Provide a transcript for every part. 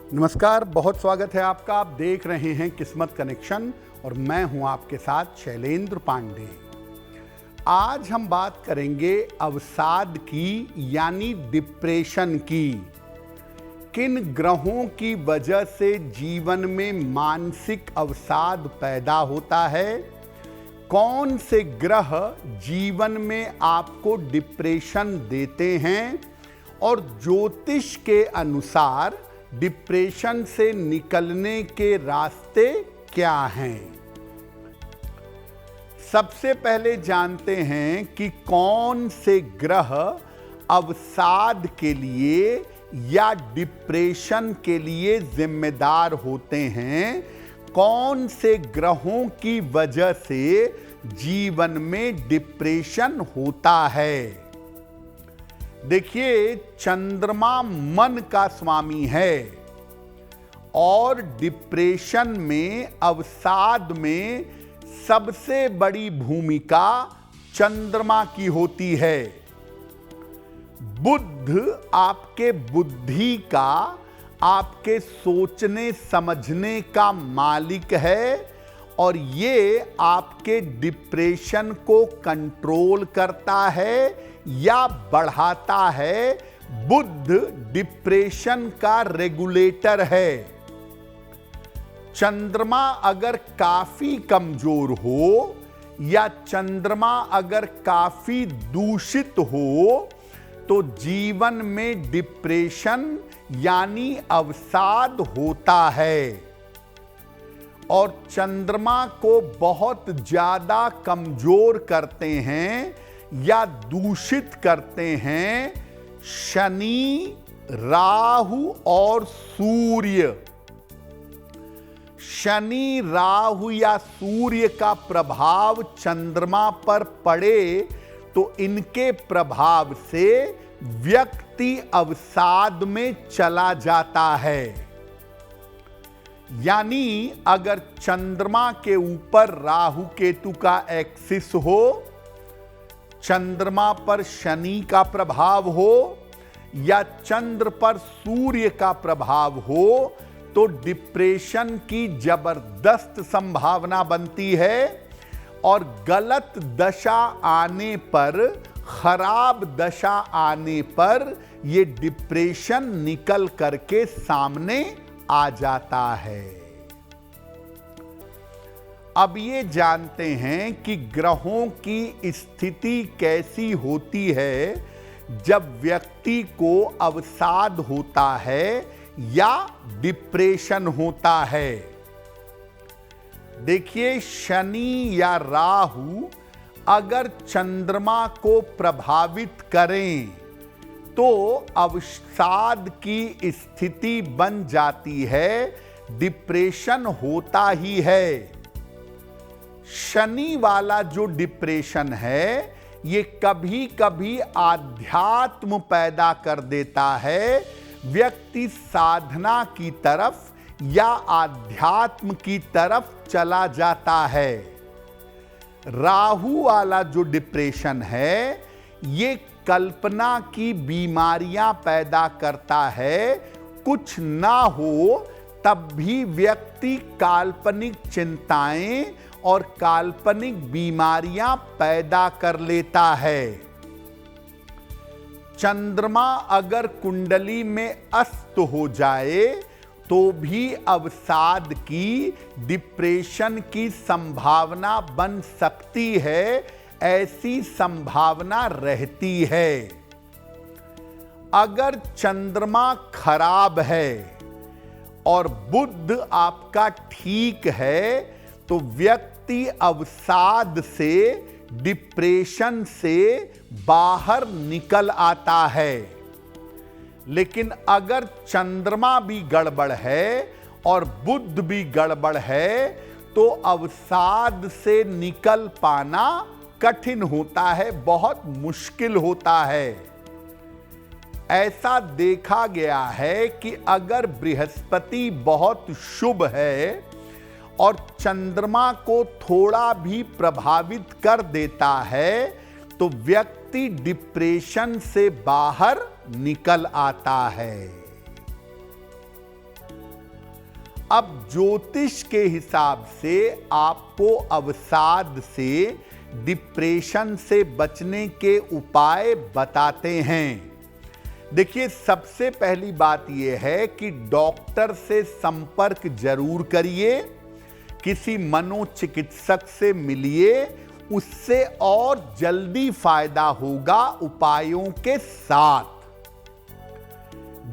नमस्कार, बहुत स्वागत है आपका। आप देख रहे हैं किस्मत कनेक्शन और मैं हूं आपके साथ शैलेंद्र पांडे। आज हम बात करेंगे अवसाद की यानी डिप्रेशन की। किन ग्रहों की वजह से जीवन में मानसिक अवसाद पैदा होता है, कौन से ग्रह जीवन में आपको डिप्रेशन देते हैं और ज्योतिष के अनुसार डिप्रेशन से निकलने के रास्ते क्या हैं। सबसे पहले जानते हैं कि कौन से ग्रह अवसाद के लिए या डिप्रेशन के लिए जिम्मेदार होते हैं, कौन से ग्रहों की वजह से जीवन में डिप्रेशन होता है। देखिए, चंद्रमा मन का स्वामी है और डिप्रेशन में, अवसाद में सबसे बड़ी भूमिका चंद्रमा की होती है। बुध आपके बुद्धि का, आपके सोचने समझने का मालिक है और ये आपके डिप्रेशन को कंट्रोल करता है या बढ़ाता है। बुध डिप्रेशन का रेगुलेटर है। चंद्रमा अगर काफी कमजोर हो या चंद्रमा अगर काफी दूषित हो तो जीवन में डिप्रेशन यानी अवसाद होता है। और चंद्रमा को बहुत ज्यादा कमजोर करते हैं या दूषित करते हैं शनि, राहु और सूर्य। शनि, राहु या सूर्य का प्रभाव चंद्रमा पर पड़े तो इनके प्रभाव से व्यक्ति अवसाद में चला जाता है। यानी अगर चंद्रमा के ऊपर राहु केतु का एक्सिस हो, चंद्रमा पर शनि का प्रभाव हो या चंद्र पर सूर्य का प्रभाव हो तो डिप्रेशन की जबरदस्त संभावना बनती है। और गलत दशा आने पर, खराब दशा आने पर यह डिप्रेशन निकल करके सामने आ जाता है। अब ये जानते हैं कि ग्रहों की स्थिति कैसी होती है जब व्यक्ति को अवसाद होता है या डिप्रेशन होता है। देखिए, शनि या राहु अगर चंद्रमा को प्रभावित करें तो अवसाद की स्थिति बन जाती है, डिप्रेशन होता ही है। शनि वाला जो डिप्रेशन है ये कभी कभी आध्यात्म पैदा कर देता है। व्यक्ति साधना की तरफ या आध्यात्म की तरफ चला जाता है। राहु वाला जो डिप्रेशन है ये कल्पना की बीमारियां पैदा करता है। कुछ ना हो तब भी व्यक्ति काल्पनिक चिंताएं और काल्पनिक बीमारियां पैदा कर लेता है। चंद्रमा अगर कुंडली में अस्त हो जाए तो भी अवसाद की, डिप्रेशन की संभावना बन सकती है, ऐसी संभावना रहती है। अगर चंद्रमा खराब है और बुध आपका ठीक है तो व्यक्ति अवसाद से, डिप्रेशन से बाहर निकल आता है। लेकिन अगर चंद्रमा भी गड़बड़ है और बुध भी गड़बड़ है तो अवसाद से निकल पाना कठिन होता है, बहुत मुश्किल होता है। ऐसा देखा गया है कि अगर बृहस्पति बहुत शुभ है और चंद्रमा को थोड़ा भी प्रभावित कर देता है तो व्यक्ति डिप्रेशन से बाहर निकल आता है। अब ज्योतिष के हिसाब से आपको अवसाद से, डिप्रेशन से बचने के उपाय बताते हैं। देखिए, सबसे पहली बात यह है कि डॉक्टर से संपर्क जरूर करिए, किसी मनोचिकित्सक से मिलिए, उससे और जल्दी फायदा होगा उपायों के साथ।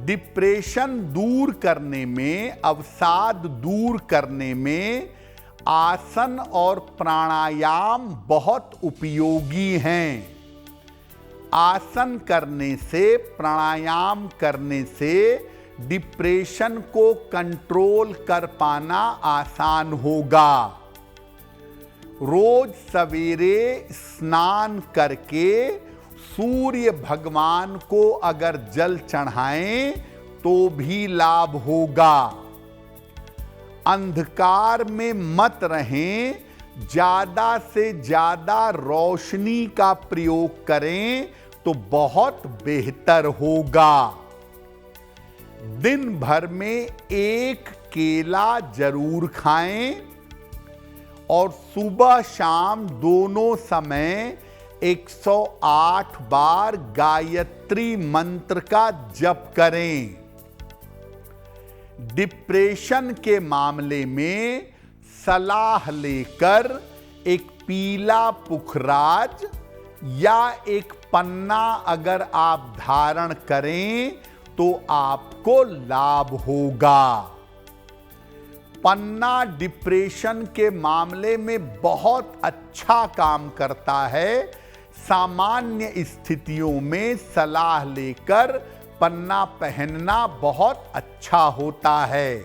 डिप्रेशन दूर करने में, अवसाद दूर करने में आसन और प्राणायाम बहुत उपयोगी हैं। आसन करने से, प्राणायाम करने से डिप्रेशन को कंट्रोल कर पाना आसान होगा। रोज सवेरे स्नान करके सूर्य भगवान को अगर जल चढ़ाएं तो भी लाभ होगा। अंधकार में मत रहें, ज्यादा से ज्यादा रोशनी का प्रयोग करें तो बहुत बेहतर होगा। दिन भर में एक केला जरूर खाएं और सुबह शाम दोनों समय 108 बार गायत्री मंत्र का जप करें। डिप्रेशन के मामले में सलाह लेकर एक पीला पुखराज या एक पन्ना अगर आप धारण करें तो आपको लाभ होगा। पन्ना डिप्रेशन के मामले में बहुत अच्छा काम करता है। सामान्य स्थितियों में सलाह लेकर पन्ना पहनना बहुत अच्छा होता है।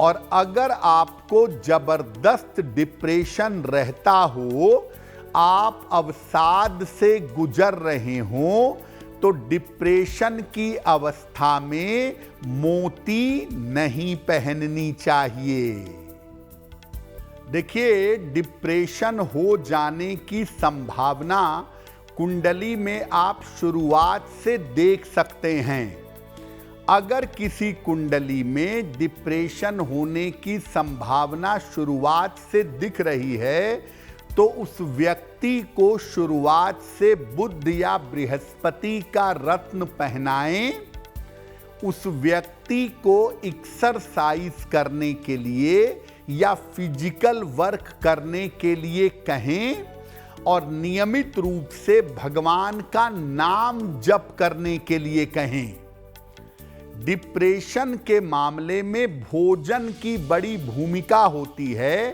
और अगर आपको जबरदस्त डिप्रेशन रहता हो, आप अवसाद से गुजर रहे हो, तो डिप्रेशन की अवस्था में मोती नहीं पहननी चाहिए। देखिए, डिप्रेशन हो जाने की संभावना कुंडली में आप शुरुआत से देख सकते हैं। अगर किसी कुंडली में डिप्रेशन होने की संभावना शुरुआत से दिख रही है तो उस व्यक्ति को शुरुआत से बुध या बृहस्पति का रत्न पहनाएं। उस व्यक्ति को एक्सरसाइज करने के लिए या फिजिकल वर्क करने के लिए कहें और नियमित रूप से भगवान का नाम जप करने के लिए कहें। डिप्रेशन के मामले में भोजन की बड़ी भूमिका होती है,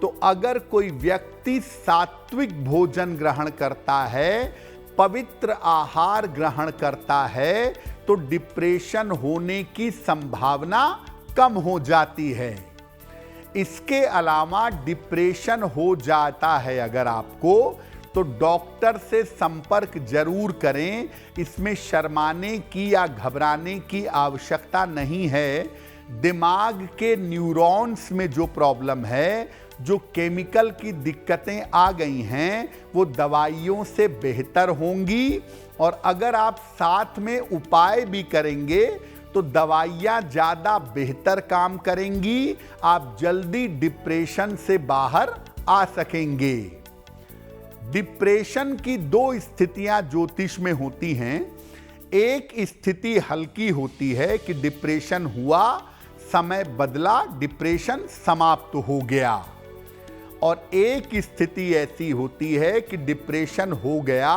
तो अगर कोई व्यक्ति सात्विक भोजन ग्रहण करता है, पवित्र आहार ग्रहण करता है, तो डिप्रेशन होने की संभावना कम हो जाती है। इसके अलावा डिप्रेशन हो जाता है अगर आपको, तो डॉक्टर से संपर्क जरूर करें। इसमें शर्माने की या घबराने की आवश्यकता नहीं है। दिमाग के न्यूरॉन्स में जो प्रॉब्लम है, जो केमिकल की दिक्कतें आ गई हैं, वो दवाइयों से बेहतर होंगी। और अगर आप साथ में उपाय भी करेंगे तो दवाइयाँ ज़्यादा बेहतर काम करेंगी। आप जल्दी डिप्रेशन से बाहर आ सकेंगे। डिप्रेशन की दो स्थितियां ज्योतिष में होती हैं। एक स्थिति हल्की होती है कि डिप्रेशन हुआ, समय बदला, डिप्रेशन समाप्त हो गया। और एक स्थिति ऐसी होती है कि डिप्रेशन हो गया,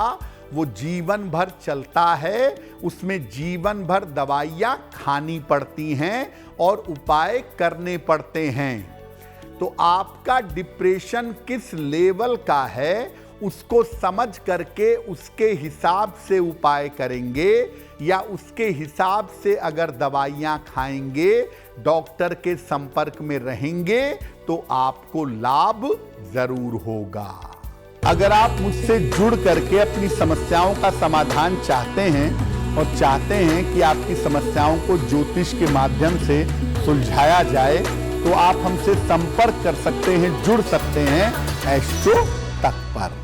वो जीवन भर चलता है, उसमें जीवन भर दवाइयाँ खानी पड़ती हैं और उपाय करने पड़ते हैं। तो आपका डिप्रेशन किस लेवल का है, उसको समझ करके उसके हिसाब से उपाय करेंगे या उसके हिसाब से अगर दवाइयाँ खाएंगे, डॉक्टर के संपर्क में रहेंगे, तो आपको लाभ जरूर होगा। अगर आप मुझसे जुड़ करके अपनी समस्याओं का समाधान चाहते हैं और चाहते हैं कि आपकी समस्याओं को ज्योतिष के माध्यम से सुलझाया जाए, तो आप हमसे संपर्क कर सकते हैं, जुड़ सकते हैं एस्ट्रो तक पर।